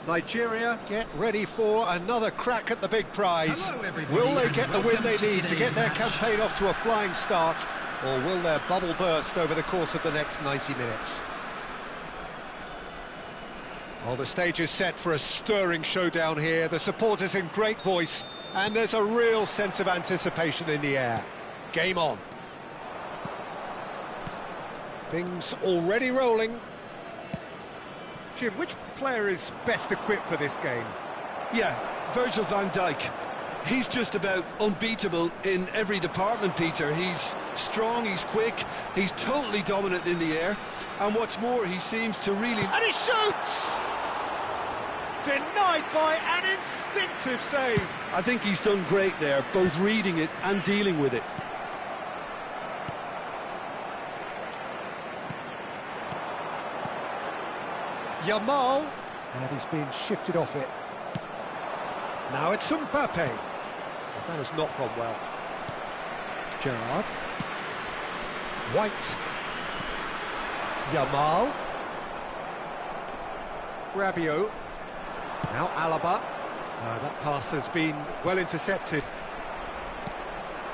Nigeria get ready for another crack at the big prize. Will they get the win they need to get their campaign off to a flying start, or will their bubble burst over the course of the next 90 minutes? Well, the stage is set for a stirring showdown here. The supporters in great voice, and there's a real sense of anticipation in the air. Game on. Things already rolling. Jim, which player is best equipped for this game? Yeah, Virgil van Dijk. He's just about unbeatable in every department, Peter. He's strong, he's quick, he's totally dominant in the air, and what's more, he seems to really... And he shoots! Denied by an instinctive save. I think he's done great there, both reading it and dealing with it. Yamal, and he's been shifted off it. Now it's Mbappe. Well, that has not gone well. Gerrard. White. Yamal. Rabiot. Now Alaba. That pass has been well intercepted.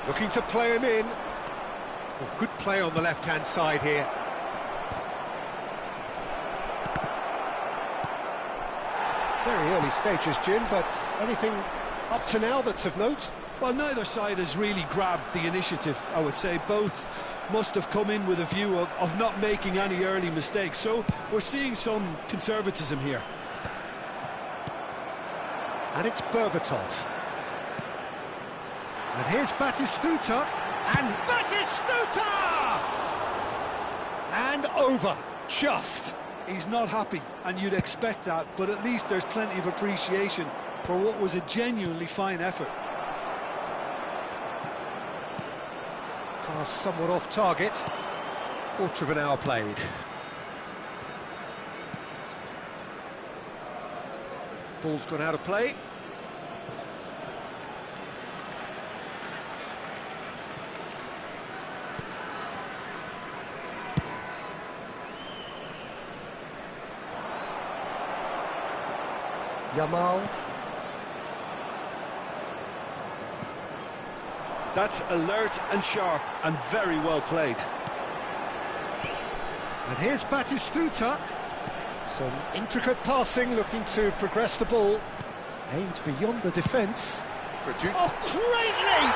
Looking to play him in. Well, good play on the left-hand side here. Very early stages, Jim, but anything up to now that's of note? Well, neither side has really grabbed the initiative, I would say. Both must have come in with a view of not making any early mistakes, so we're seeing some conservatism here. And it's Berbatov. And here's Batistuta, and Batistuta! And over, just. He's not happy, and you'd expect that, but at least there's plenty of appreciation for what was a genuinely fine effort. Pass somewhat off target. Quarter of an hour played. Ball's gone out of play. Yamal. That's alert and sharp and very well played. And here's Batistuta. Some intricate passing, looking to progress the ball. Aimed beyond the defence. Oh, great leap!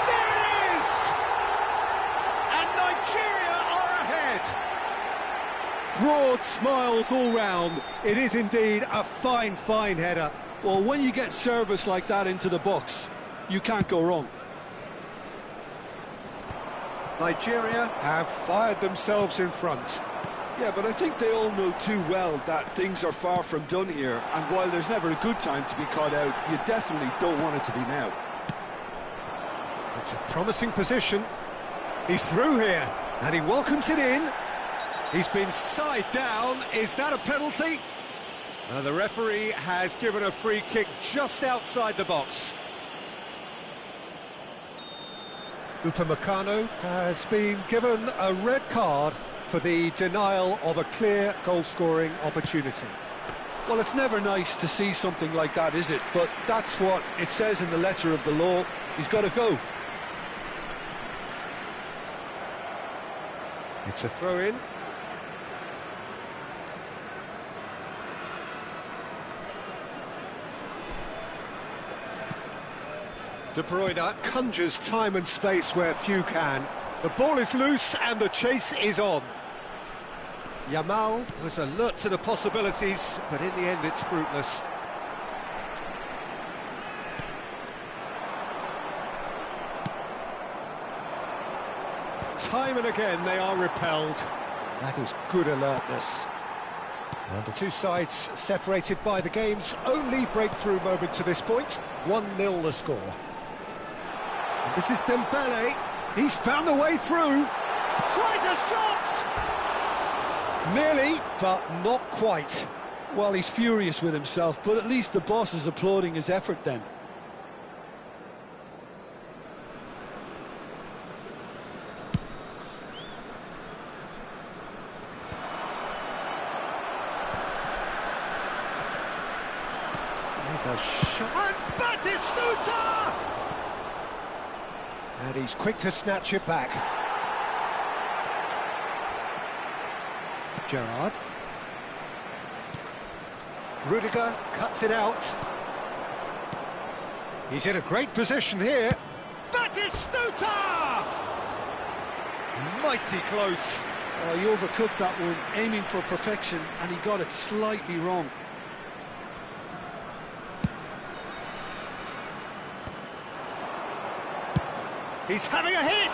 There it is! And Nigeria are ahead. Broad smiles all round. It is indeed a fine, fine header. Well, when you get service like that into the box, you can't go wrong. Nigeria have fired themselves in front. Yeah, but I think they all know too well that things are far from done here, and while there's never a good time to be caught out, you definitely don't want it to be now. It's a promising position. He's through here, and he welcomes it in. He's been side down. Is that a penalty? The referee has given a free kick just outside the box. Upamecano has been given a red card for the denial of a clear goal-scoring opportunity. Well, it's never nice to see something like that, is it? But that's what it says in the letter of the law. He's got to go. It's a throw-in. De Bruyne conjures time and space where few can. The ball is loose and the chase is on. Yamal was alert to the possibilities, but in the end it's fruitless. Time and again they are repelled. That is good alertness. And the two sides separated by the game's only breakthrough moment to this point. 1-0 the score. And this is Dembele. He's found the way through. Tries a shot! Nearly, but not quite. Well, he's furious with himself, but at least the boss is applauding his effort then. There's a shot. And Batistuta! And he's quick to snatch it back. Gerrard. Rudiger cuts it out. He's in a great position here. Batistuta! Mighty close. He overcooked that one, aiming for perfection, and he got it slightly wrong. He's having a hit!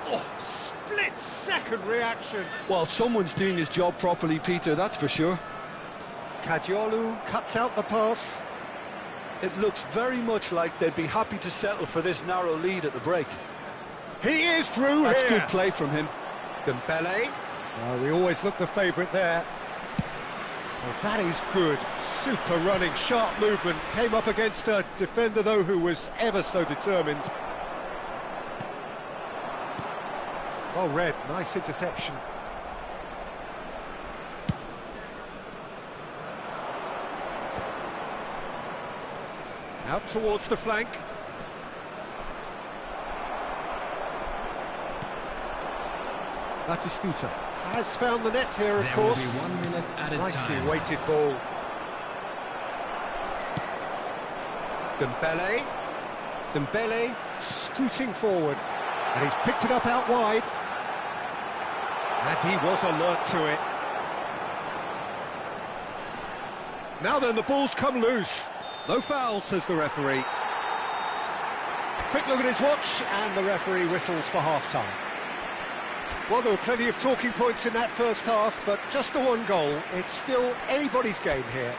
Oh, split-second reaction. Well, someone's doing his job properly, Peter, that's for sure. Kadiolu cuts out the pass. It looks very much like they'd be happy to settle for this narrow lead at the break. He is through. That's here. Good play from him. Dembele. We always look the favourite there. Well, that is good. Super running, sharp movement. Came up against a defender, though, who was ever so determined. Well read. Nice interception. Out towards the flank. Batistuta has found the net here, of course. Will be 1 minute at a Nicely time. weighted ball. Dembele. Dembele scooting forward. And he's picked it up out wide. And he was alert to it. Now then, the ball's come loose. No foul, says the referee. Quick look at his watch, and the referee whistles for half-time. Well, there were plenty of talking points in that first half, but just the one goal. It's still anybody's game here.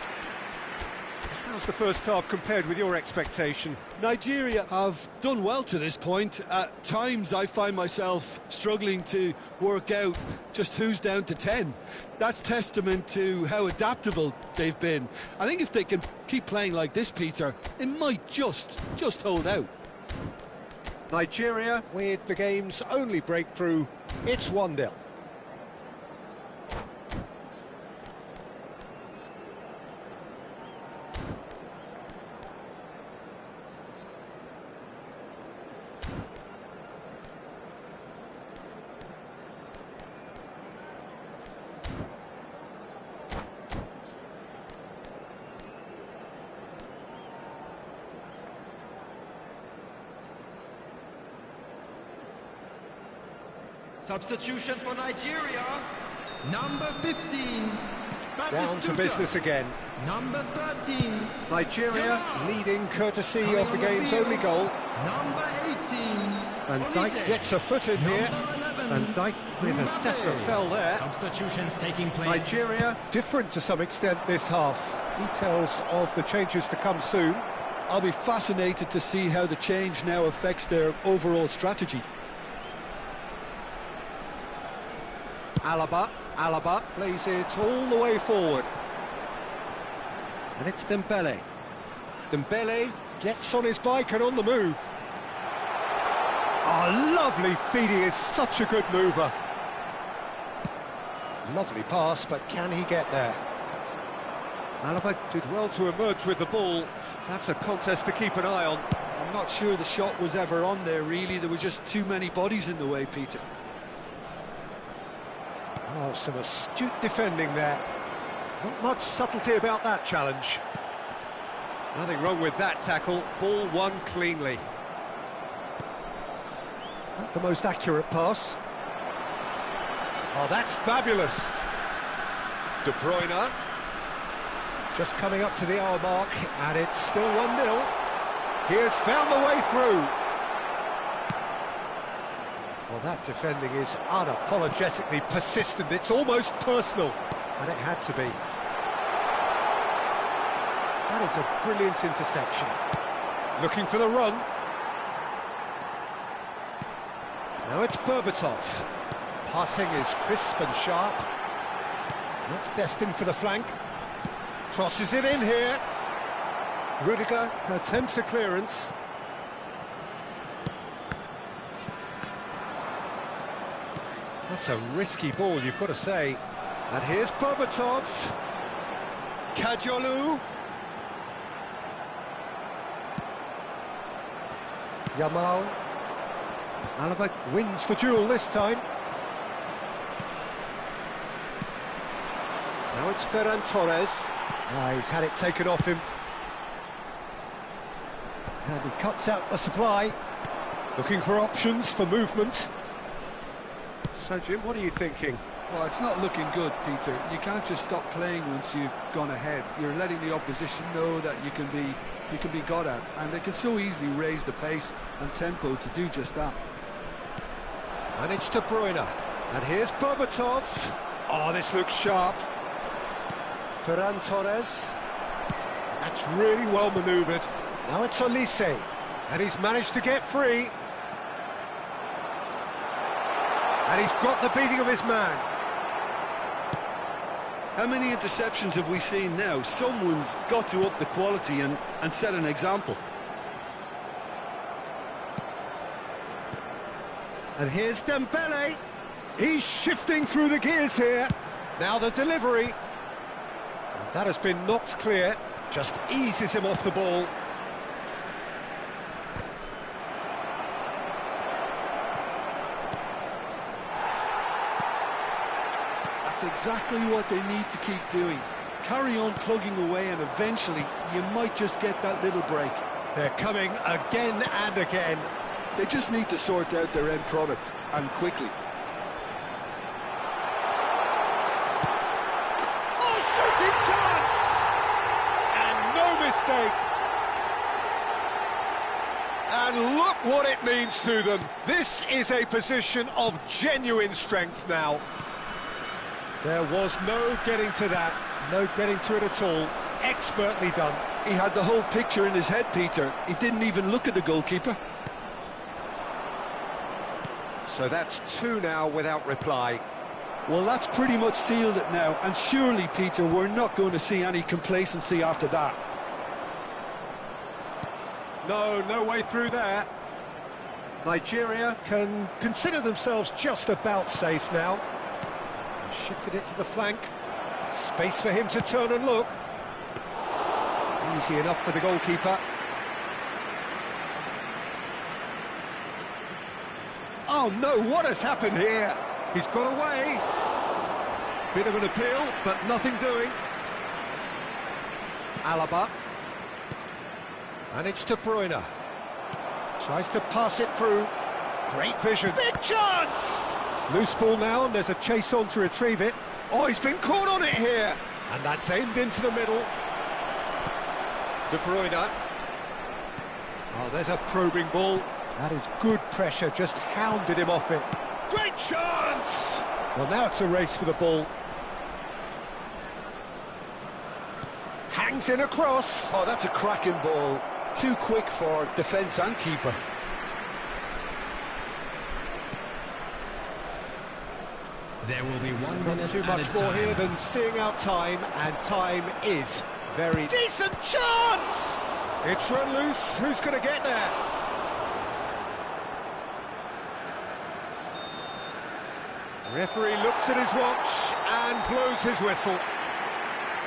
How's the first half compared with your expectation? Nigeria have done well to this point. At times I find myself struggling to work out just who's down to 10. That's testament to how adaptable they've been. I think if they can keep playing like this, Peter, it might just hold out. Nigeria with the game's only breakthrough. It's 1-0. Substitution for Nigeria. Number 15. Down to business again. Number 13. Nigeria leading courtesy of the game's only goal. Number 18. And Dijk gets a foot in here. And Dijk with a definite foul there. Substitutions taking place. Nigeria different to some extent this half. Details of the changes to come soon. I'll be fascinated to see how the change now affects their overall strategy. Alaba plays it all the way forward. And it's Dembele. Dembele gets on his bike and on the move. Oh, lovely feed, he is such a good mover. Lovely pass, but can he get there? Alaba did well to emerge with the ball. That's a contest to keep an eye on. I'm not sure the shot was ever on there, really. There were just too many bodies in the way, Peter. Oh, some astute defending there. Not much subtlety about that challenge. Nothing wrong with that tackle. Ball won cleanly. Not the most accurate pass. Oh, that's fabulous. De Bruyne. Just coming up to the hour mark, and it's still 1-0. He has found the way through. Well, That defending is unapologetically persistent. It's almost personal, and it had to be. That is a brilliant interception. Looking for the run. Now it's Berbatov. Passing is crisp and sharp. That's destined for the flank. Crosses it in here. Rudiger attempts a clearance. That's a risky ball, you've got to say. And here's Berbatov. Kadiolu. Yamal. Alaba wins the duel this time. Now it's Ferran Torres. He's had it taken off him. And he cuts out the supply. Looking for options for movement. So, Jim, what are you thinking? Well, it's not looking good, Peter. You can't just stop playing once you've gone ahead. You're letting the opposition know that you can be got at, and they can so easily raise the pace and tempo to do just that. And it's De Bruyne. And here's Berbatov. Oh, this looks sharp. Ferran Torres. That's really well manoeuvred. Now it's Olise. And he's managed to get free. And he's got the beating of his man. How many interceptions have we seen now? Someone's got to up the quality and set an example. And here's Dembele. He's shifting through the gears here. Now the delivery. And that has been knocked clear. Just eases him off the ball. That's exactly what they need to keep doing. Carry on plugging away, and eventually you might just get that little break. They're coming again and again. They just need to sort out their end product, and quickly. Oh, shooting chance! And no mistake. And look what it means to them. This is a position of genuine strength now. There was no getting to that, no getting to it at all. Expertly done. He had the whole picture in his head, Peter. He didn't even look at the goalkeeper. So that's two now without reply. Well, that's pretty much sealed it now, and surely, Peter, we're not going to see any complacency after that. No way through there. Nigeria can consider themselves just about safe now. Shifted it to the flank. Space for him to turn and look. Easy enough for the goalkeeper. Oh no, what has happened here? He's got away. Bit of an appeal, but nothing doing. Alaba. And it's De Bruyne. Tries to pass it through. Great vision. Big chance! Loose ball now, and there's a chase on to retrieve it. Oh, he's been caught on it here. And that's aimed into the middle. De Bruyne. Oh, there's a probing ball. That is good pressure, just hounded him off it. Great chance! Well, now it's a race for the ball. Hangs in across. Oh, that's a cracking ball. Too quick for defence and keeper. There will be 1 Not minute too much more here than seeing out time, and time is very decent chance! It's run loose, who's going to get there? The referee looks at his watch and blows his whistle.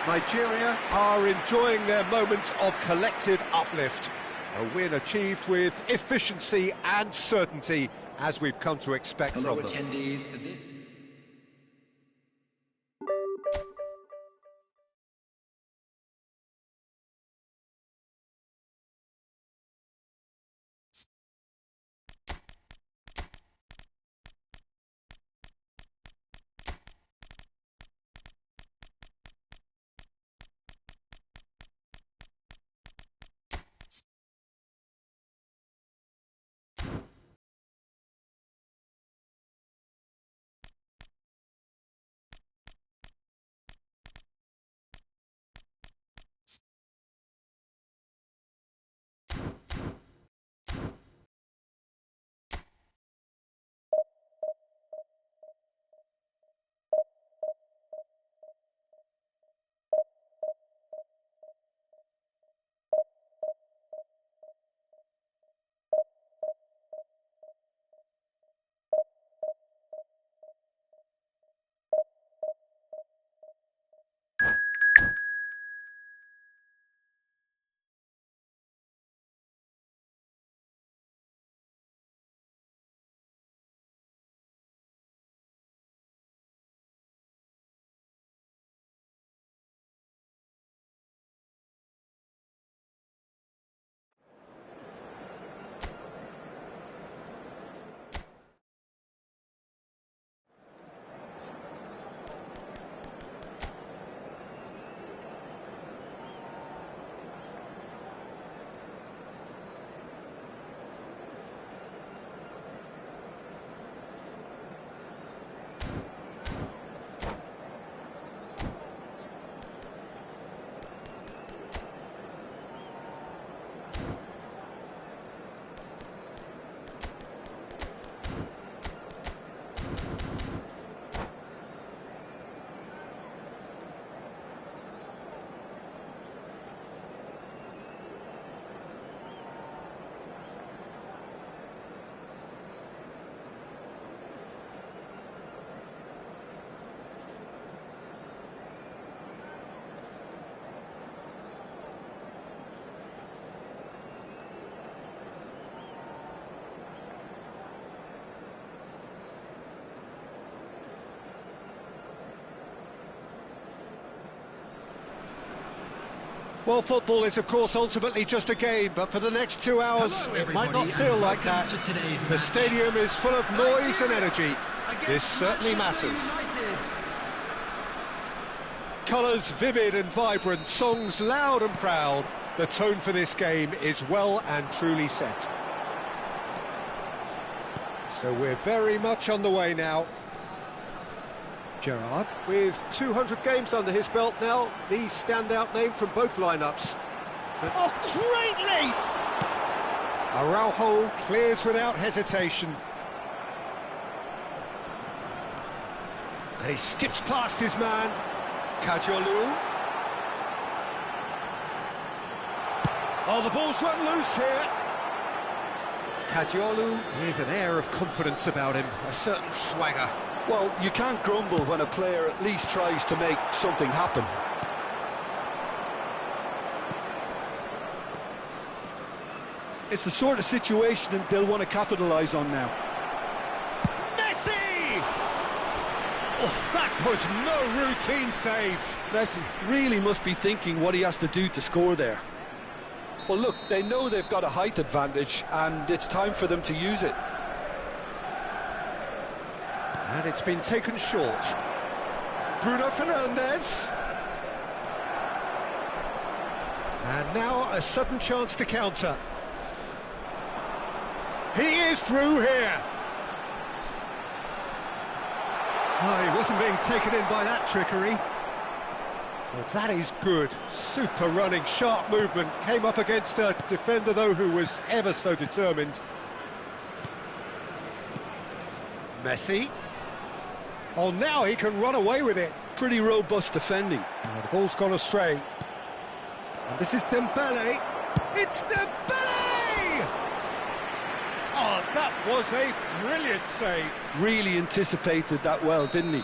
Nigeria are enjoying their moments of collective uplift. A win achieved with efficiency and certainty, as we've come to expect from them. attendees to this Well, football is, of course, ultimately just a game, but for the next 2 hours, Hello, it might not everybody, feel and like that. welcome to today's The match. stadium is full of noise and energy. Against This certainly Manchester matters. United. Colours vivid and vibrant, songs loud and proud. The tone for this game is well and truly set. So we're very much on the way now. Gerrard, with 200 games under his belt now, the standout name from both lineups. Oh, great leap! Araujo clears without hesitation. And he skips past his man. Kajolu. Oh, the ball's run loose here. Kajolu with an air of confidence about him, a certain swagger. Well, you can't grumble when a player at least tries to make something happen. It's the sort of situation that they'll want to capitalise on now. Messi! Oh, that was no routine save. Messi really must be thinking what he has to do to score there. Well, look, they know they've got a height advantage, and it's time for them to use it. And it's been taken short. Bruno Fernandes. And now a sudden chance to counter. He is through here. Oh, he wasn't being taken in by that trickery. Well, that is good. Super running, sharp movement. Came up against a defender, though, who was ever so determined. Messi. Oh, now he can run away with it. Pretty robust defending. Oh, the ball's gone astray. And this is Dembele. It's Dembele! Oh, that was a brilliant save. Really anticipated that well, didn't he?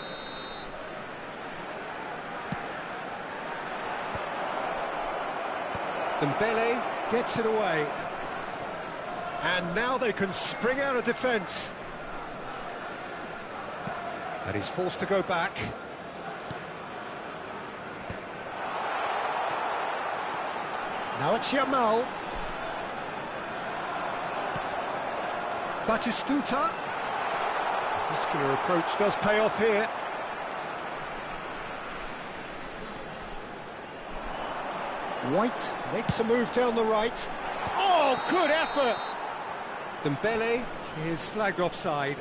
Dembele gets it away. And now they can spring out of defence. And he's forced to go back. Now it's Yamal. Batistuta. Muscular approach does pay off here. White makes a move down the right. Oh, good effort! Dembele is flagged offside.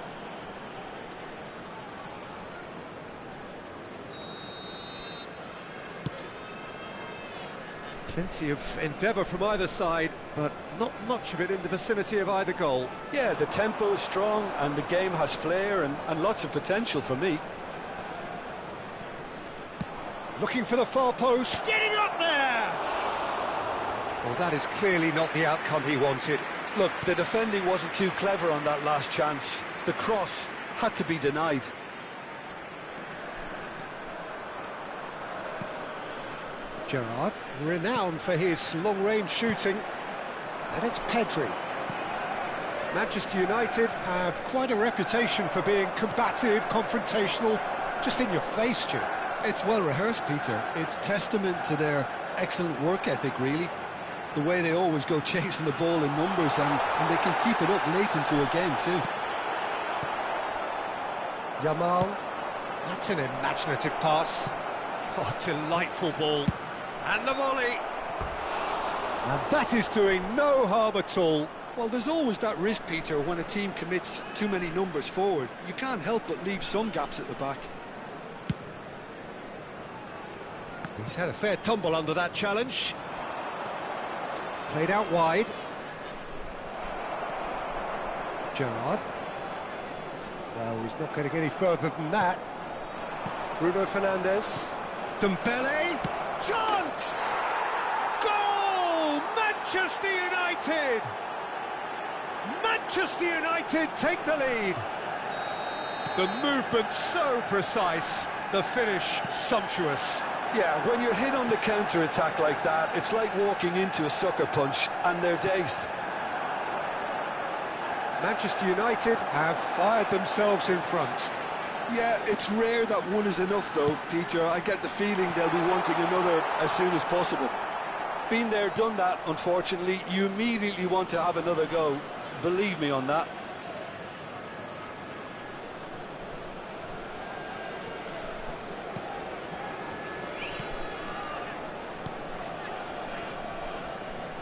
Plenty of endeavour from either side, but not much of it in the vicinity of either goal. Yeah, the tempo is strong and the game has flair and lots of potential for me. Looking for the far post, getting up there! Well, that is clearly not the outcome he wanted. Look, the defending wasn't too clever on that last chance. The cross had to be denied. Gerrard, renowned for his long-range shooting. And it's Pedri. Manchester United have quite a reputation for being combative, confrontational, just in your face, Jim. It's well rehearsed, Peter. It's testament to their excellent work ethic, really. The way they always go chasing the ball in numbers, and they can keep it up late into a game too. Yamal, that's an imaginative pass. Oh, delightful ball. And the volley. And that is doing no harm at all. Well, there's always that risk, Peter, when a team commits too many numbers forward. You can't help but leave some gaps at the back. He's had a fair tumble under that challenge. Played out wide. Gerrard. Well, he's not going to get any further than that. Bruno Fernandes. Dembele. Chance! Goal! Manchester United! Manchester United take the lead. The movement so precise, the finish sumptuous. Yeah, when you're hit on the counter-attack like that, it's like walking into a sucker punch, and they're dazed. Manchester United have fired themselves in front. Yeah, it's rare that one is enough, though, Peter. I get the feeling they'll be wanting another as soon as possible. Been there, done that, unfortunately. You immediately want to have another go. Believe me on that.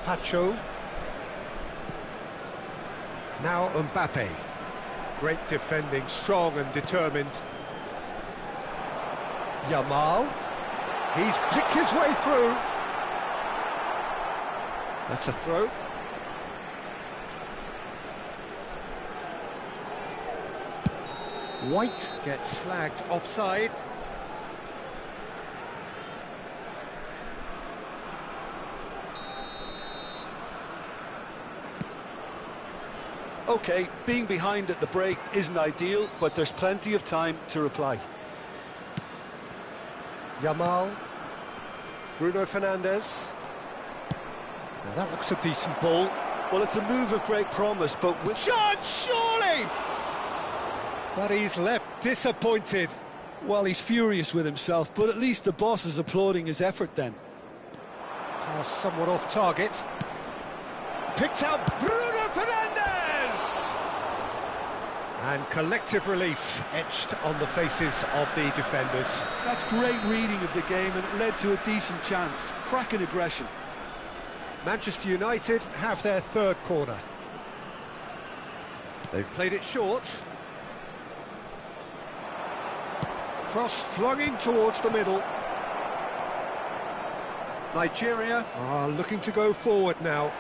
Pacho. Now Mbappe. Great defending, strong and determined. Yamal. He's picked his way through. That's a throw. White gets flagged offside. OK, being behind at the break isn't ideal, but there's plenty of time to reply. Yamal. Bruno Fernandes. Now that looks a decent ball. Well, it's a move of great promise, but with... Shot, surely! But he's left disappointed. Well, he's furious with himself, but at least the boss is applauding his effort then. Pass somewhat off target. Picked out Bruno Fernandes! And collective relief etched on the faces of the defenders. That's great reading of the game, and it led to a decent chance. Cracking aggression. Manchester United have their third corner. They've played it short. Cross flung in towards the middle. Nigeria are looking to go forward now.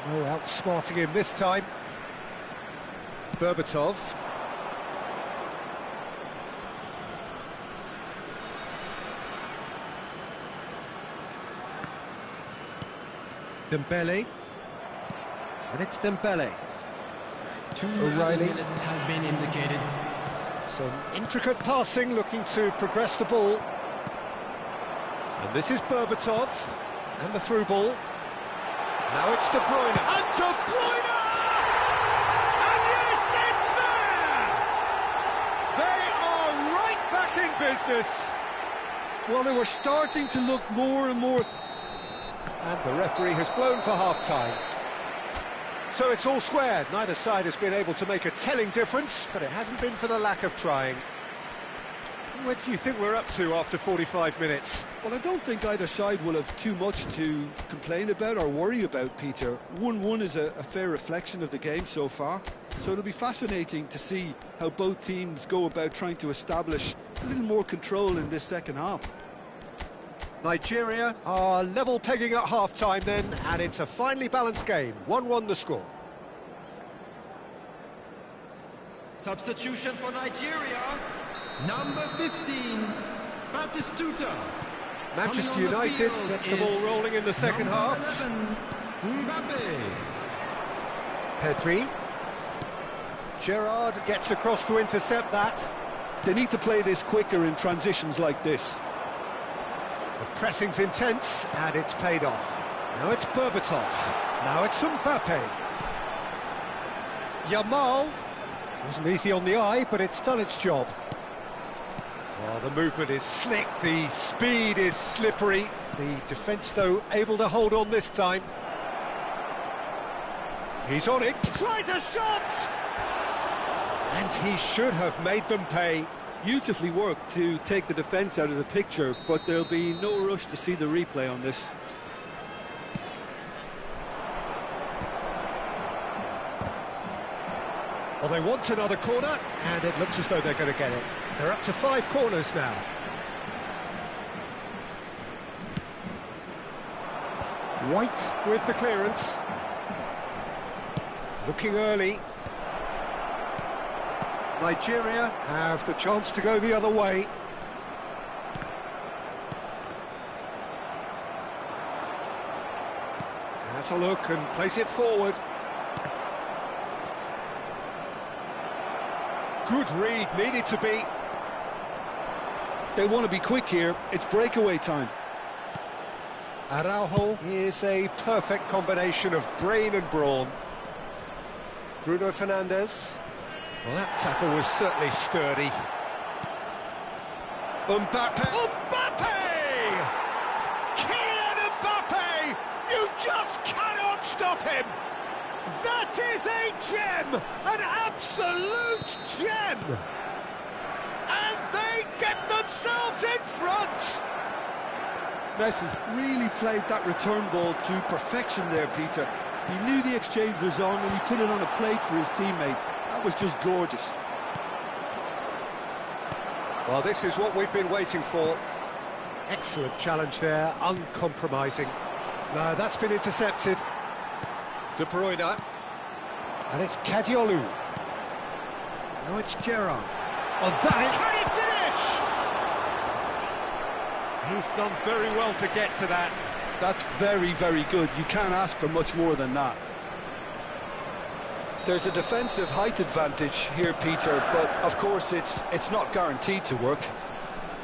No outsmarting him this time. Berbatov. Dembele. And it's Dembele. 2 O'Reilly. minutes has been indicated. Some intricate passing, looking to progress the ball. And this is Berbatov. And the through ball. Now it's De Bruyne. And De Bruyne! And yes, it's there! They are right back in business. Well, they were starting to look more and more... And the referee has blown for half-time. So it's all squared. Neither side has been able to make a telling difference, but it hasn't been for the lack of trying. What do you think we're up to after 45 minutes? Well, I don't think either side will have too much to complain about or worry about, Peter. 1-1 is a fair reflection of the game so far. So it'll be fascinating to see how both teams go about trying to establish a little more control in this second half. Nigeria are level pegging at half-time then, and it's a finely balanced game. 1-1 the score. Substitution for Nigeria. Number 15, Batistuta. Manchester United get the ball rolling in the second half. 11, Mbappe. Pedri. Gerrard gets across to intercept that. They need to play this quicker in transitions like this. The pressing's intense, and it's paid off. Now it's Berbatov. Now it's Mbappe. Yamal. Wasn't easy on the eye, but it's done its job. Well, the movement is slick, the speed is slippery. The defence, though, able to hold on this time. He's on it. Tries a shot! And he should have made them pay. Beautifully worked to take the defence out of the picture, but there'll be no rush to see the replay on this. Well, they want another corner, and it looks as though they're going to get it. They're up to 5 corners now. White with the clearance. Looking early. Nigeria have the chance to go the other way. Has a look and plays it forward. Good read, needed to be. They want to be quick here, it's breakaway time. Araujo is a perfect combination of brain and brawn. Bruno Fernandes. Well, that tackle was certainly sturdy. Mbappe! Mbappe! Kylian Mbappe! You just cannot stop him! That is a gem! An absolute gem! And they get themselves in front! Messi really played that return ball to perfection there, Peter. He knew the exchange was on and he put it on a plate for his teammate. That was just gorgeous. Well, this is what we've been waiting for. Excellent challenge there, uncompromising. No, that's been intercepted. De Bruyne. And it's Kadiolu. Now it's Gerrard. Oh, that... Can he finish? He's done very well to get to that. That's very, very good. You can't ask for much more than that. There's a defensive height advantage here, Peter, but of course it's not guaranteed to work.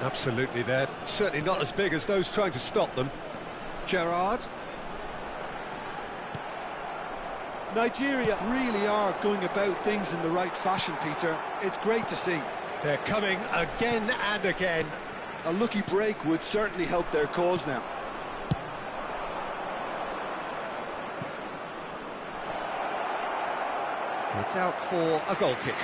Absolutely, they're certainly not as big as those trying to stop them. Gerrard. Nigeria really are going about things in the right fashion, Peter. It's great to see. They're coming again and again. A lucky break would certainly help their cause now. It's out for a goal kick.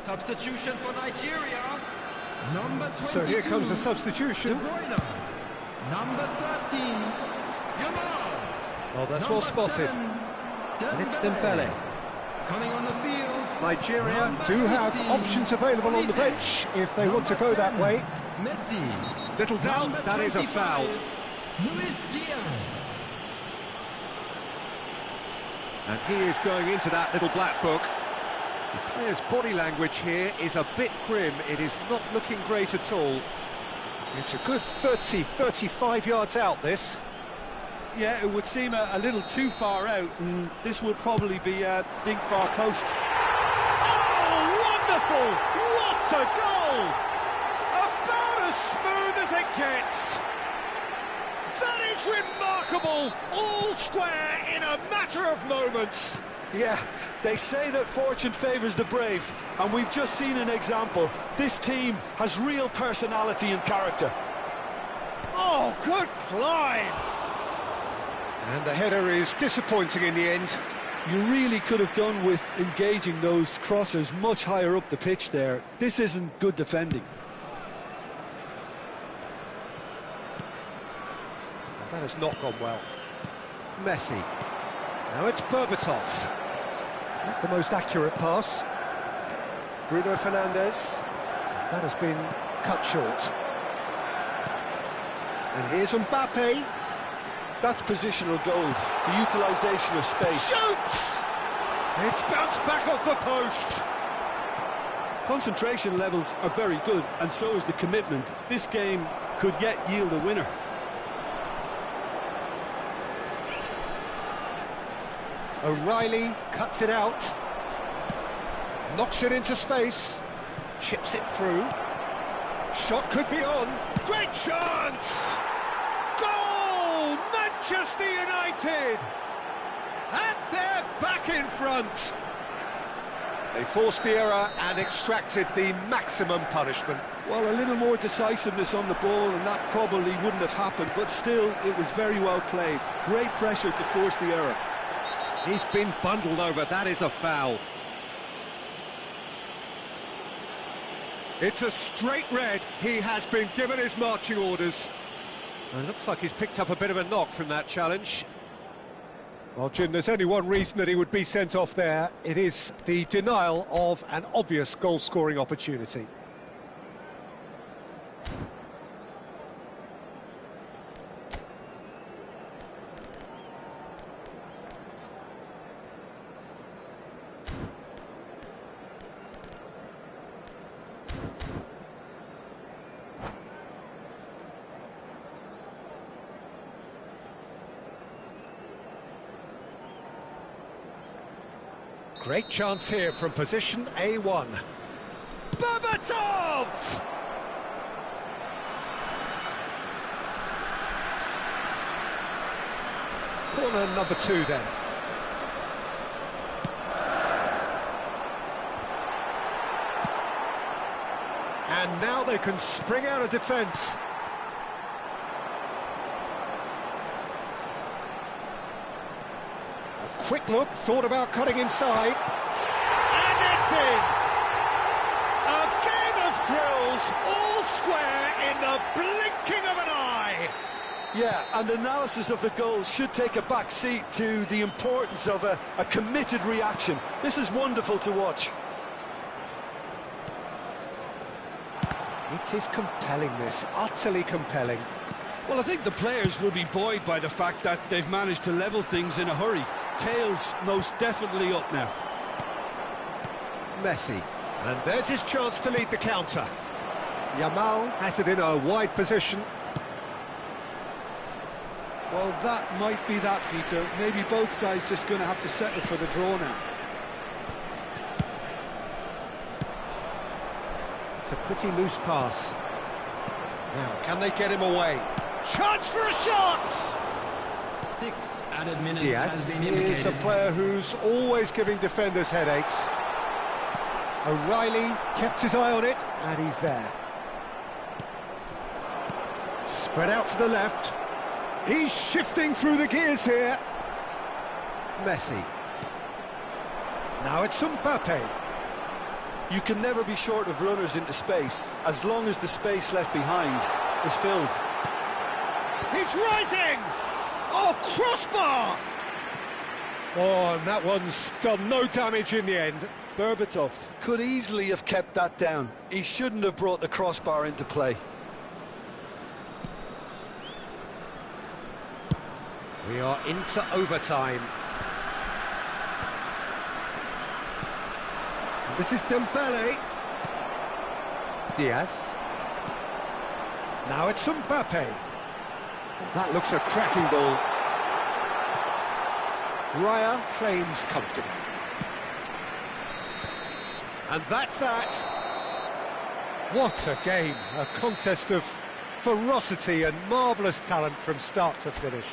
Substitution for Nigeria. Number 22. So here comes the substitution. De Bruyne. Number 13. Yamal. Oh, that's well spotted. And it's Dembele. Coming on the field. Nigeria do have options available on the bench if they want to go that way. Messi. Little doubt, that is a foul. Luis Diaz. And he is going into that little black book. The player's body language here is a bit grim. It is not looking great at all. It's a good 35 yards out, this. Yeah, it would seem a little too far out, and this would probably be a big far post. Oh, wonderful! What a goal! About as smooth as it gets. That is remarkable! All square in a matter of moments. Yeah, they say that fortune favours the brave, and we've just seen an example. This team has real personality and character. Oh, good climb! And the header is disappointing in the end. You really could have done with engaging those crossers much higher up the pitch there. This isn't good defending. That has not gone well. Messi. Now it's Berbatov. Not the most accurate pass. Bruno Fernandes. That has been cut short. And here's Mbappe. That's positional goal, the utilisation of space. Shoots! It's bounced back off the post. Concentration levels are very good, and so is the commitment. This game could yet yield a winner. O'Reilly cuts it out, knocks it into space, chips it through. Shot could be on. Great chance! Goal! Manchester United! And they're back in front. They forced the error and extracted the maximum punishment. Well, a little more decisiveness on the ball and that probably wouldn't have happened, but still, it was very well played. Great pressure to force the error. He's been bundled over, that is a foul. It's a straight red, he has been given his marching orders. And it looks like he's picked up a bit of a knock from that challenge. Well, Jim, there's only one reason that he would be sent off there. It is the denial of an obvious goal-scoring opportunity. Great chance here from position A1. Berbatov! Corner number 2 then. And now they can spring out of defence. A quick look, thought about cutting inside. And it's in! A game of thrills, all square in the blinking of an eye. Yeah, and analysis of the goal should take a back seat to the importance of a committed reaction. This is wonderful to watch. It is compelling, this, utterly compelling. Well, I think the players will be buoyed by the fact that they've managed to level things in a hurry. Tails most definitely up now. Messi, and there's his chance to lead the counter. Yamal has it in a wide position. Well, that might be that, Peter. Maybe both sides just going to have to settle for the draw now. It's a pretty loose pass. Now, can they get him away? Chance for a shot! 6 added minutes Diaz has been is indicated. a player who's always giving defenders headaches. O'Reilly kept his eye on it, and he's there. Spread out to the left. He's shifting through the gears here. Messi. Now it's Mbappe. You can never be short of runners into space, as long as the space left behind is filled. He's rising! Oh, crossbar! Oh, and that one's done no damage in the end. Berbatov could easily have kept that down. He shouldn't have brought the crossbar into play. We are into overtime. This is Dembele. Diaz. Now it's Mbappe. Well, that looks a cracking ball. Raya claims comfortably. And that's that. What a game. A contest of ferocity and marvellous talent from start to finish.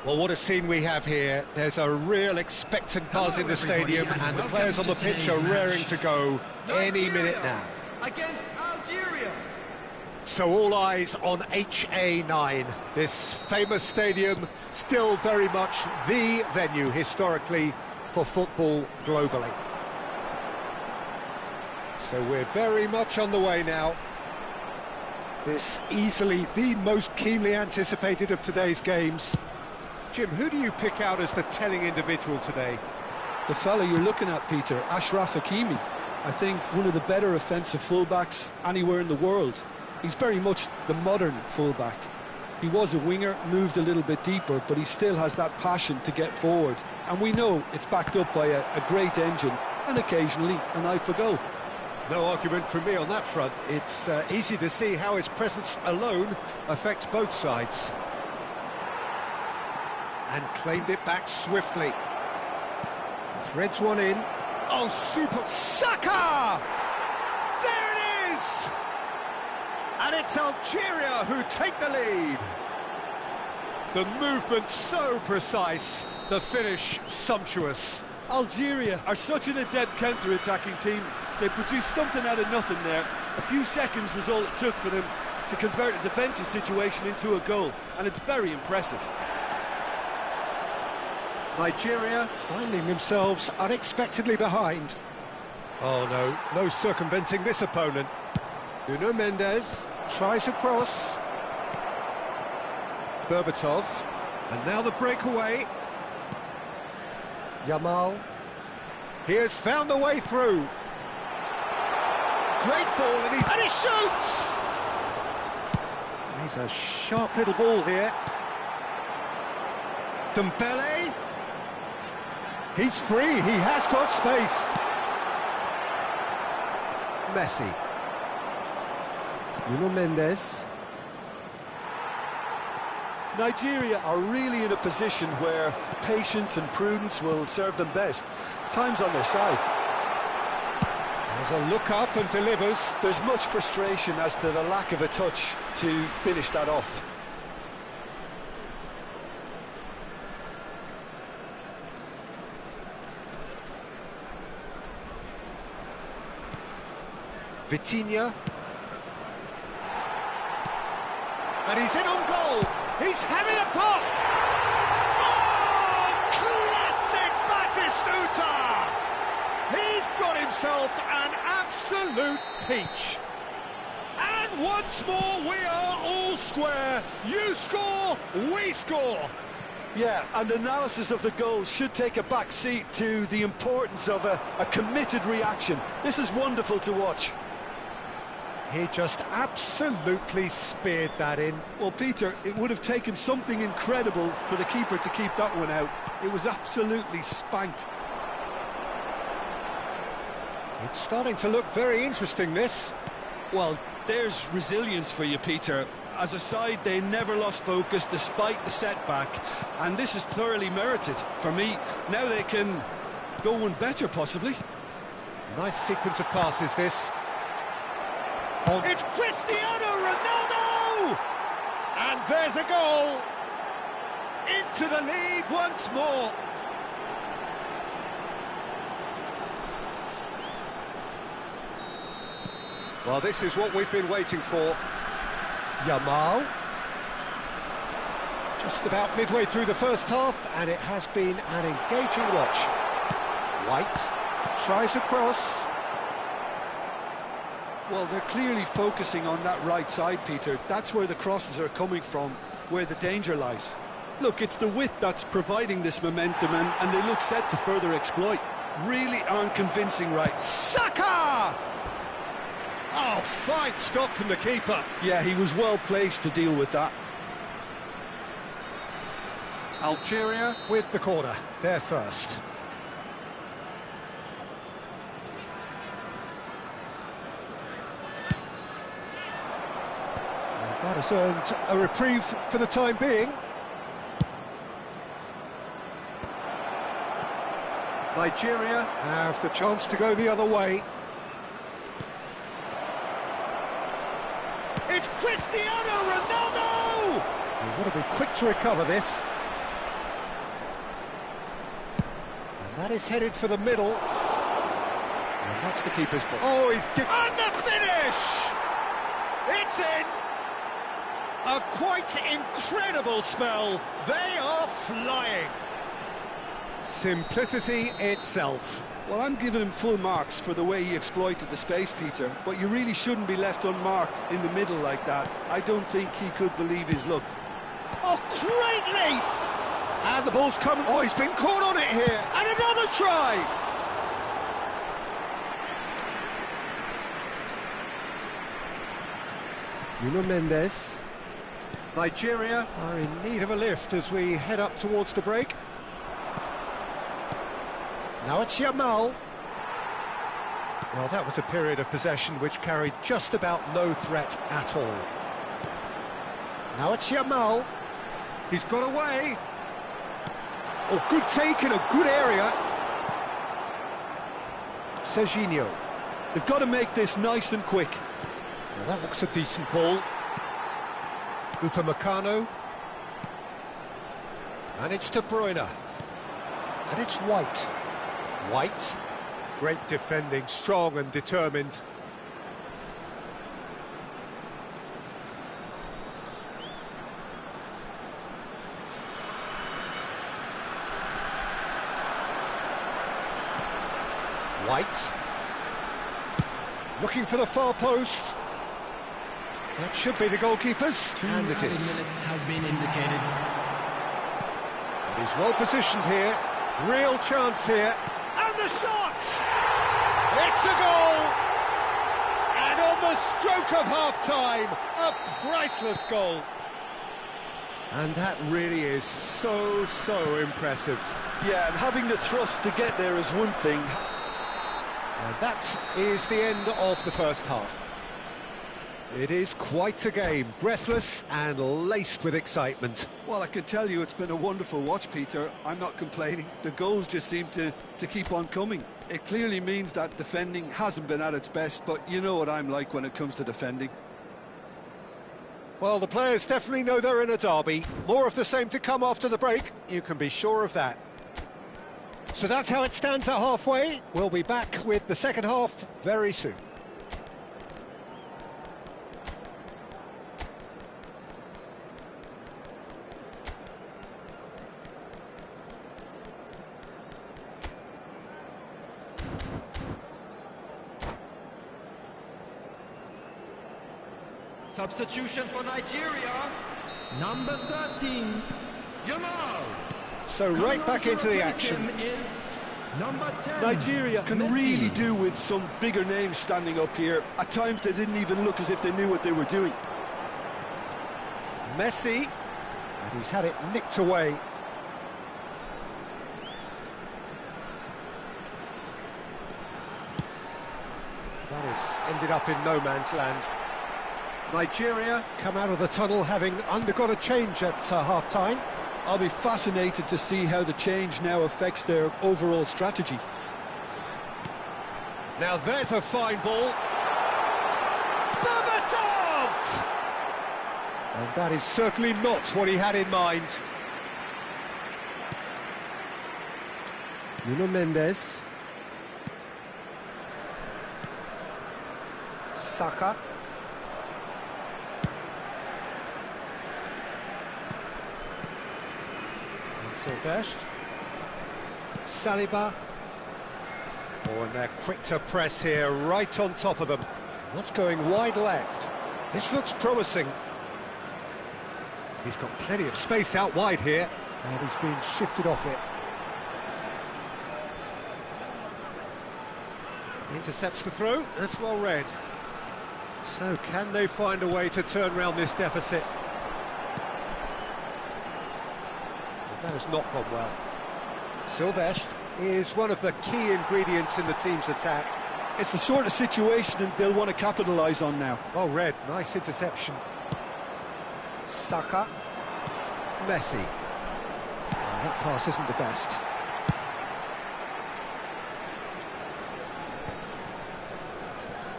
Well, what a scene we have here. There's a real expectant buzz in the stadium, and the players on the pitch are raring to go any minute now. Against Algeria. So all eyes on HA9, this famous stadium, still very much the venue historically for football globally. So we're very much on the way now. This easily the most keenly anticipated of today's games. Jim, who do you pick out as the telling individual today? The fella you're looking at, Peter, Ashraf Hakimi. I think one of the better offensive fullbacks anywhere in the world. He's very much the modern fullback. He was a winger, moved a little bit deeper, but he still has that passion to get forward. And we know it's backed up by a great engine and occasionally an eye for goal. No argument from me on that front. It's easy to see how his presence alone affects both sides. And claimed it back swiftly. Threads one in. Oh, super... Saka! There it is! And it's Algeria who take the lead. The movement so precise, the finish sumptuous. Algeria are such an adept counter-attacking team. They produced something out of nothing there. A few seconds was all it took for them to convert a defensive situation into a goal, and it's very impressive. Nigeria finding themselves unexpectedly behind. Oh no, no circumventing this opponent. Nuno Mendes tries a cross. Berbatov, and now the breakaway. Yamal. He has found the way through. Great ball, and he shoots! He's a sharp little ball here. Dembele. He's free, he has got space. Messi. Nuno Mendes. Nigeria are really in a position where patience and prudence will serve them best. Time's on their side. There's a look up and delivers. There's much frustration as to the lack of a touch to finish that off. Vitinha. And he's in on goal. He's having a pop. Oh, classic Batistuta. He's got himself an absolute peach. And once more, we are all square. You score, we score. Yeah, and analysis of the goal should take a back seat to the importance of a committed reaction. This is wonderful to watch. He just absolutely speared that in. Well, Peter, it would have taken something incredible for the keeper to keep that one out. It was absolutely spanked. It's starting to look very interesting, this. Well, there's resilience for you, Peter. As a side, they never lost focus despite the setback, and this is thoroughly merited for me. Now they can go one better, possibly. Nice sequence of passes, this. Oh. It's Cristiano Ronaldo! And there's a goal! Into the lead once more! Well, this is what we've been waiting for. Yamal. Just about midway through the first half, and it has been an engaging watch. White tries a cross. Well, they're clearly focusing on that right side, Peter. That's where the crosses are coming from, where the danger lies. Look, it's the width that's providing this momentum, and they look set to further exploit. Really aren't convincing, right? Saka! Oh, fine stop from the keeper. Yeah, he was well placed to deal with that. Algeria with the corner, they're first. That has earned a reprieve for the time being. Nigeria have the chance to go the other way. It's Cristiano Ronaldo! They've got to be quick to recover this. That is headed for the middle. And that's the keeper's ball. Oh, he's given... And the finish! It's in! A quite incredible spell. They are flying. Simplicity itself. Well, I'm giving him full marks for the way he exploited the space, Peter, but you really shouldn't be left unmarked in the middle like that. I don't think he could believe his luck. Oh, great leap! And the ball's coming. Oh, he's been caught on it here. And another try! Nuno Mendes. Nigeria are in need of a lift as we head up towards the break. Now it's Yamal. Well, that was a period of possession which carried just about no threat at all. Now it's Yamal. He's got away. Oh, good take in a good area. Serginho. They've got to make this nice and quick. Well, that looks a decent ball. Upamecano. And it's De Bruyne. And it's White. White. Great defending, strong and determined. White. Looking for the far post. That should be the goalkeeper's, and it is. 2 minutes has been indicated. He's well positioned here. Real chance here. And the shot! It's a goal! And on the stroke of half-time, a priceless goal. And that really is so impressive. Yeah, and having the thrust to get there is one thing. And that is the end of the first half. It is quite a game, breathless and laced with excitement. Well, I can tell you it's been a wonderful watch, Peter. I'm not complaining. The goals just seem to keep on coming. It clearly means that defending hasn't been at its best, but you know what I'm like when it comes to defending. Well, the players definitely know they're in a derby. More of the same to come after the break, you can be sure of that. So that's how it stands at halfway. We'll be back with the second half very soon. Substitution for Nigeria. Number 13, Yamal. So right back into the action. Is number 10. Nigeria can Messi. really do with some bigger names standing up here. At times they didn't even look as if they knew what they were doing. Messi, and he's had it nicked away. That has ended up in no man's land. Nigeria come out of the tunnel having undergone a change at half-time. I'll be fascinated to see how the change now affects their overall strategy. Now there's a fine ball. Berbatov! And that is certainly not what he had in mind. Nuno Mendes. Saka. Sylvestre. Saliba. Oh, and they're quick to press here, right on top of them. That's going wide left. This looks promising. He's got plenty of space out wide here, and he's being shifted off it. Intercepts the throw, that's well read. So, can they find a way to turn around this deficit? That has not gone well. Sylvestre is one of the key ingredients in the team's attack. It's the sort of situation that they'll want to capitalise on now. Oh, read. Nice interception. Saka. Messi. Oh, that pass isn't the best.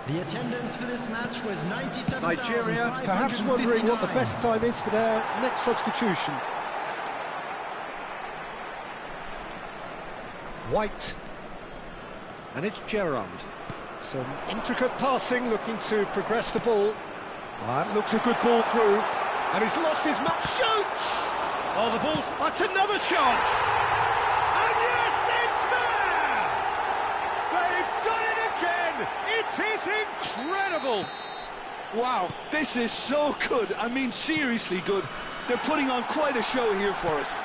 The attendance for this match was 97,555. Nigeria perhaps wondering what the best time is for their next substitution. White. And it's Gerrard. Some intricate passing, looking to progress the ball. That looks a good ball through. And he's lost his match. Shoots! Oh, the ball's... That's another chance! And yes, it's there! They've done it again! It is incredible! Wow, this is so good. I mean, seriously good. They're putting on quite a show here for us.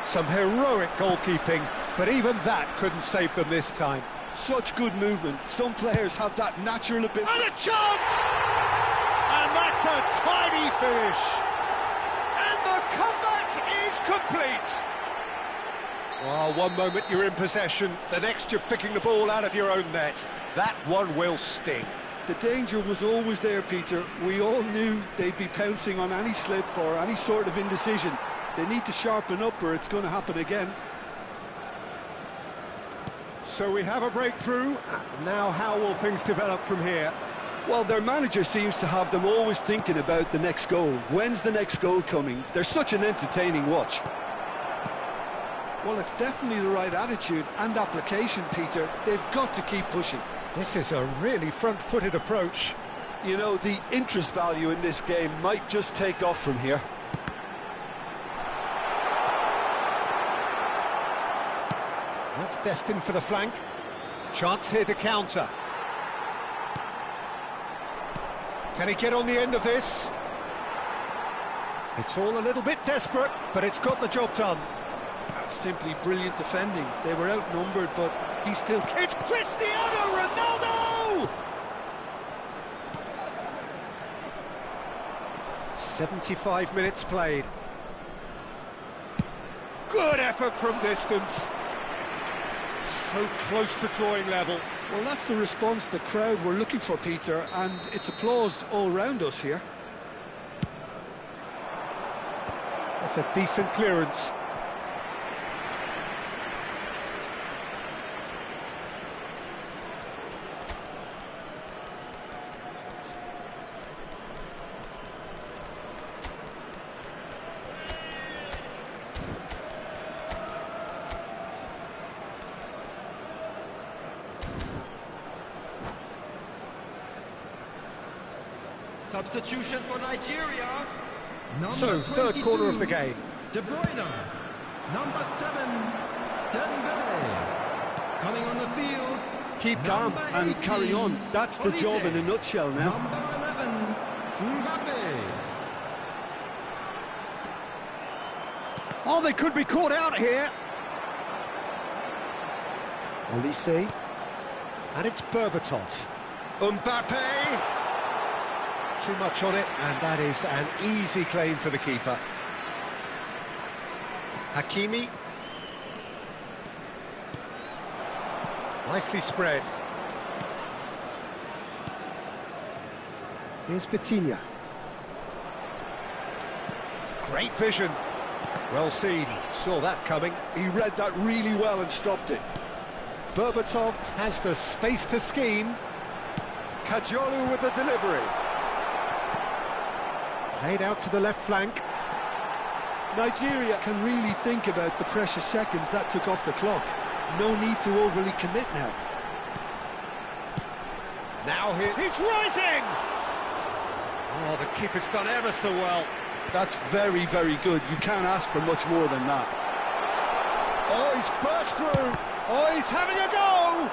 Some heroic goalkeeping, but even that couldn't save them this time. Such good movement. Some players have that natural ability. And a chance! And that's a tidy finish. And the comeback is complete. Well, one moment you're in possession, the next you're picking the ball out of your own net. That one will sting. The danger was always there, Peter. We all knew they'd be pouncing on any slip or any sort of indecision. They need to sharpen up or it's going to happen again. So we have a breakthrough. Now how will things develop from here? Well, their manager seems to have them always thinking about the next goal. When's the next goal coming? They're such an entertaining watch. Well, it's definitely the right attitude and application, Peter. They've got to keep pushing. This is a really front-footed approach. You know, the interest value in this game might just take off from here. That's destined for the flank. Chance here to counter. Can he get on the end of this? It's all a little bit desperate, but it's got the job done. That's simply brilliant defending. They were outnumbered, but he still... It's Cristiano Ronaldo! 75 minutes played. Good effort from distance. So close to drawing level. Well, that's the response the crowd were looking for, Peter, and it's applause all round us here. That's a decent clearance. Substitution for Nigeria. So, third corner of the game. De Bruyne. Number 7, Dembele. Coming on the field. Keep calm number and 18, carry on. That's the Olise. job in a nutshell now. Number 11, Mbappe. Oh, they could be caught out here. Olise. And it's Berbatov. Mbappe. Too much on it, and that is an easy claim for the keeper. Hakimi. Nicely spread. Here's Vitinha. Great vision. Well seen. Saw that coming. He read that really well and stopped it. Berbatov has the space to scheme. Kajolu with the delivery. Played out to the left flank. Nigeria can really think about the precious seconds that took off the clock. No need to overly commit now. Now he's rising! Oh, the keeper's done ever so well. That's very, very good. You can't ask for much more than that. Oh, he's burst through. Oh, he's having a go!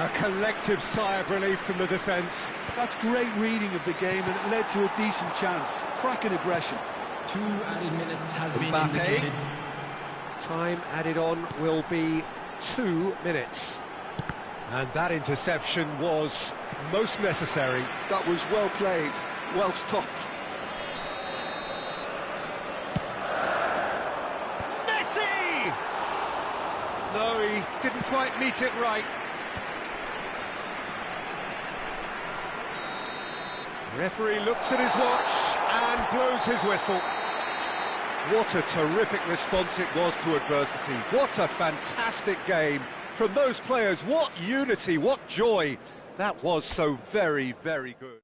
A collective sigh of relief from the defence. That's great reading of the game, and it led to a decent chance. Cracking aggression. 2 added minutes has been Mbappe. indicated. Time added on will be 2 minutes. And that interception was most necessary. That was well played, well stopped. Messi! No, he didn't quite meet it right. Referee looks at his watch and blows his whistle. What a terrific response it was to adversity. What a fantastic game from those players. What unity, what joy. That was so very, very good.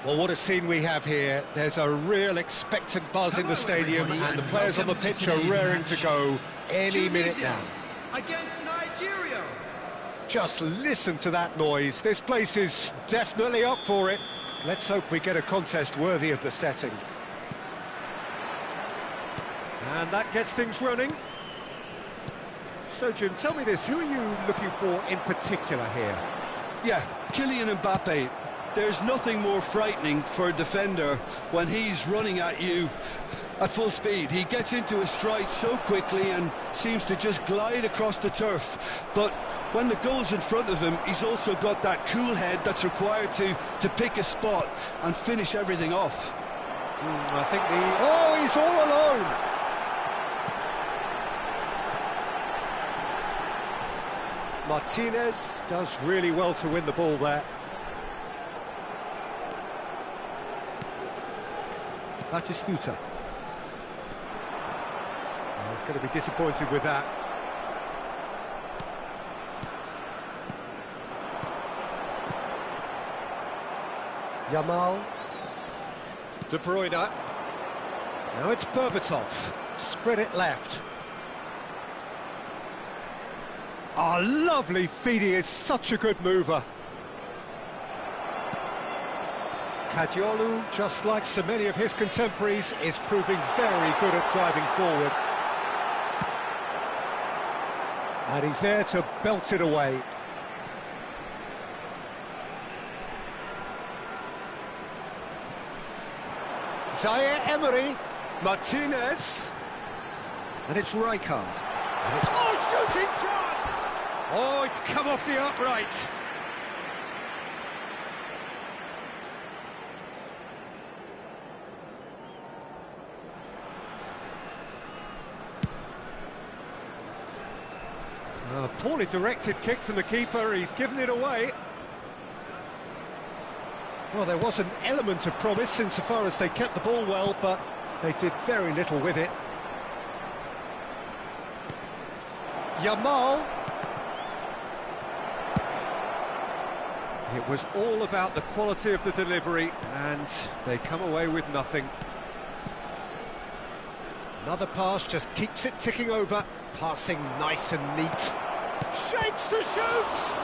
Well, what a scene we have here. There's a real expectant buzz in the stadium, and the players on the pitch are raring to go any minute now. Against Nigeria. Just listen to that noise. This place is definitely up for it. Let's hope we get a contest worthy of the setting. And that gets things running. So, Jim, tell me this, who are you looking for in particular here? Yeah, Kylian Mbappe. There's nothing more frightening for a defender when he's running at you at full speed. He gets into his stride so quickly and seems to just glide across the turf. But when the goal's in front of him, he's also got that cool head that's required to pick a spot and finish everything off. I think Oh, he's all alone! Martinez does really well to win the ball there. Batistuta. Oh, he's going to be disappointed with that. Yamal. De Bruyne. Now it's Berbatov. Spread it left. Oh, lovely feed. He is such a good mover. Kadiolu, just like so many of his contemporaries, is proving very good at driving forward. And he's there to belt it away. Zaire Emery, Martinez, and it's Rijkaard. And it's shooting chance! Oh, it's come off the upright. A poorly directed kick from the keeper, he's given it away. Well, there was an element of promise insofar as they kept the ball well, but they did very little with it. Yamal. It was all about the quality of the delivery, and they come away with nothing. Another pass just keeps it ticking over. Passing nice and neat. Shapes to shoot!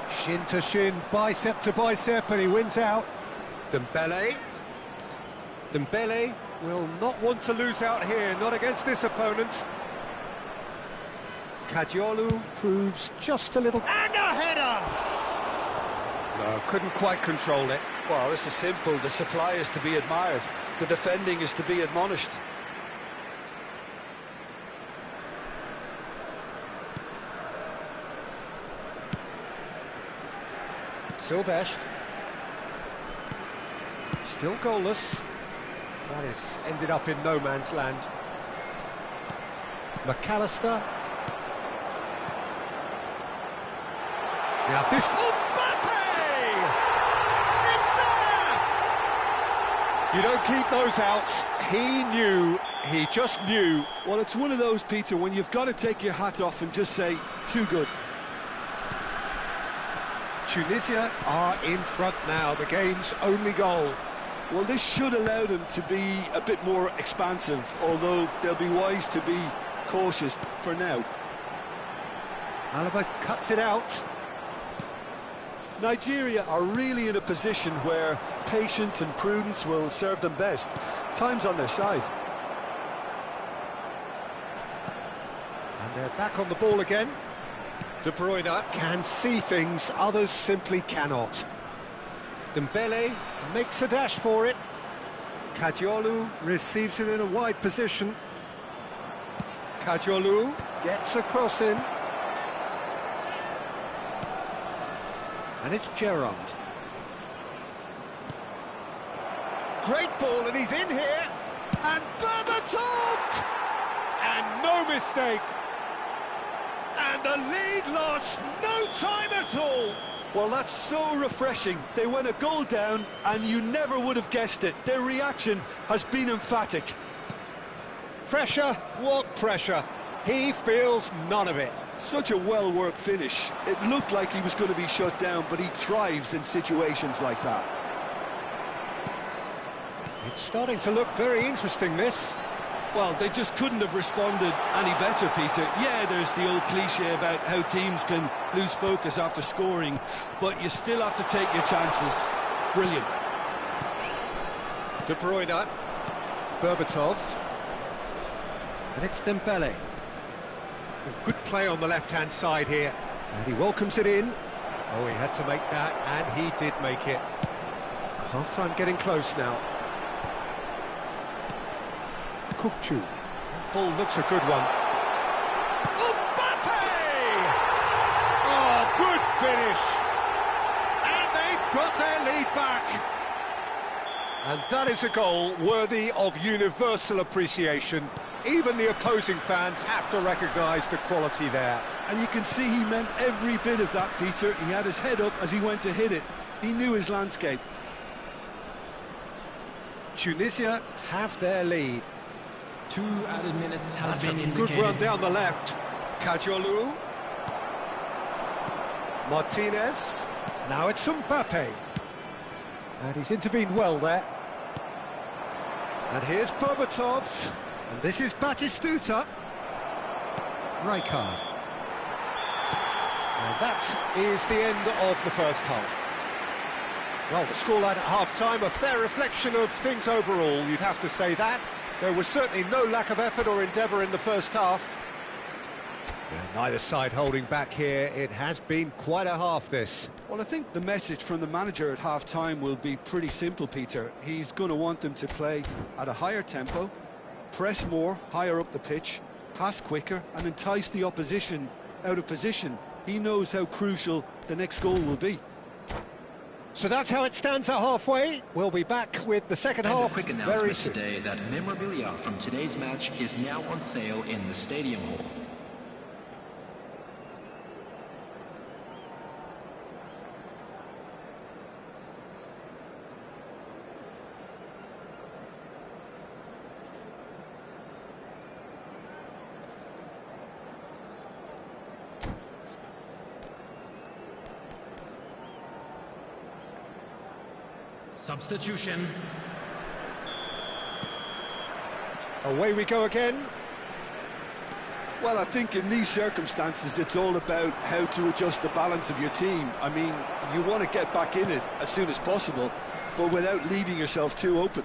Shin to shin, bicep to bicep, and he wins out. Dembele. Dembele will not want to lose out here, not against this opponent. Kadiolu proves just a little... And a header! No, couldn't quite control it. Well, this is simple. The supply is to be admired. The defending is to be admonished. Silvestre. Still goalless. That has ended up in no man's land. McAllister. Now this... Mbappe! It's there! You don't keep those outs. He knew, he just knew. Well, it's one of those, Peter, when you've got to take your hat off and just say, too good. Tunisia are in front now, the game's only goal. Well, this should allow them to be a bit more expansive, although they'll be wise to be cautious for now. Alaba cuts it out. Nigeria are really in a position where patience and prudence will serve them best. Time's on their side. And they're back on the ball again. De Bruyne can see things others simply cannot. Dembele makes a dash for it. Kadiolu receives it in a wide position. Kadiolu gets a cross in. And it's Gerrard. Great ball, and he's in here. And Berbatov! And no mistake. And the lead lost no time at all. Well, that's so refreshing. They went a goal down, and you never would have guessed it. Their reaction has been emphatic. Pressure? What pressure? He feels none of it. Such a well-worked finish. It looked like he was going to be shut down, but he thrives in situations like that. It's starting to look very interesting, this. Well, they just couldn't have responded any better, Peter. Yeah, there's the old cliche about how teams can lose focus after scoring, but you still have to take your chances. Brilliant. De Bruyne, Berbatov, and it's Dembele. Good play on the left-hand side here, and he welcomes it in. Oh, he had to make that, and he did make it. Half-time getting close now. Kukçu. That ball looks a good one. Mbappe! Oh, good finish! And they've got their lead back. And that is a goal worthy of universal appreciation. Even the opposing fans have to recognise the quality there. And you can see he meant every bit of that, Peter. He had his head up as he went to hit it. He knew his landscape. Tunisia have their lead. 2 added minutes has been indicated. Good run down the left. Kajolu. Martinez. Now it's Mbappe. And he's intervened well there. And here's Berbatov. And this is Batistuta. Rijkaard. And that is the end of the first half. Well, the scoreline at half-time, a fair reflection of things overall, you'd have to say that. There was certainly no lack of effort or endeavour in the first half. And neither side holding back here. It has been quite a half, this. Well, I think the message from the manager at half-time will be pretty simple, Peter. He's going to want them to play at a higher tempo, press more, higher up the pitch, pass quicker, and entice the opposition out of position. He knows how crucial the next goal will be. So that's how it stands at halfway. We'll be back with the second half quick very announcement soon. today that memorabilia from today's match is now on sale in the Stadium Hall. Substitution. Away we go again. Well, I think in these circumstances, it's all about how to adjust the balance of your team. I mean, you want to get back in it as soon as possible, but without leaving yourself too open.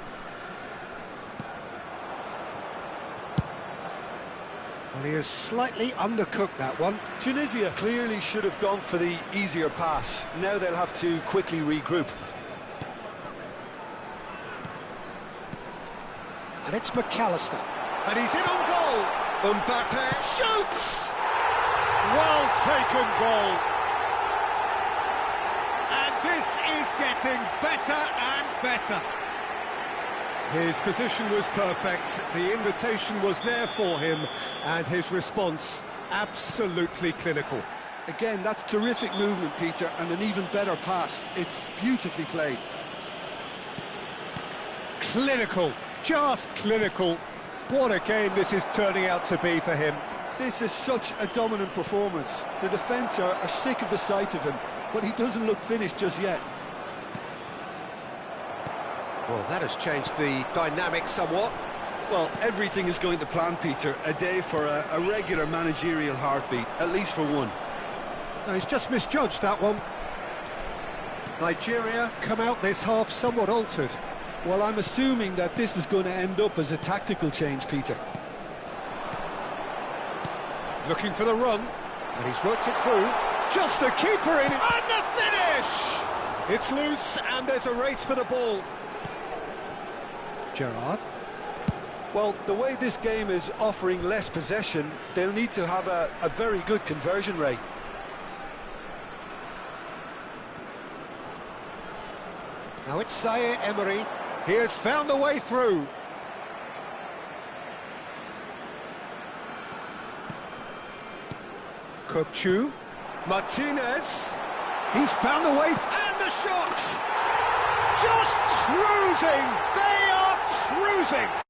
Well, he has slightly undercooked that one. Tunisia clearly should have gone for the easier pass. Now they'll have to quickly regroup. And it's McAllister. And he's in on goal. Mbappe shoots! Well taken goal. And this is getting better and better. His position was perfect. The invitation was there for him. And his response, absolutely clinical. Again, that's terrific movement, Peter, and an even better pass. It's beautifully played. Clinical. Just clinical. What a game this is turning out to be for him. This is such a dominant performance. The defence are sick of the sight of him, but he doesn't look finished just yet. Well, that has changed the dynamic somewhat. Well, everything is going to plan, Peter. A day for a regular managerial heartbeat, at least for one. No, he's just misjudged that one. Nigeria come out this half somewhat altered. Well, I'm assuming that this is going to end up as a tactical change, Peter. Looking for the run, and he's worked it through. Just the keeper in, and the finish! It's loose, and there's a race for the ball. Gerrard. Well, the way this game is offering less possession, they'll need to have a very good conversion rate. Now it's Zaire Emery. He has found a way through. Kukçu. Martinez. He's found a way, and the shot! Just cruising! They are cruising!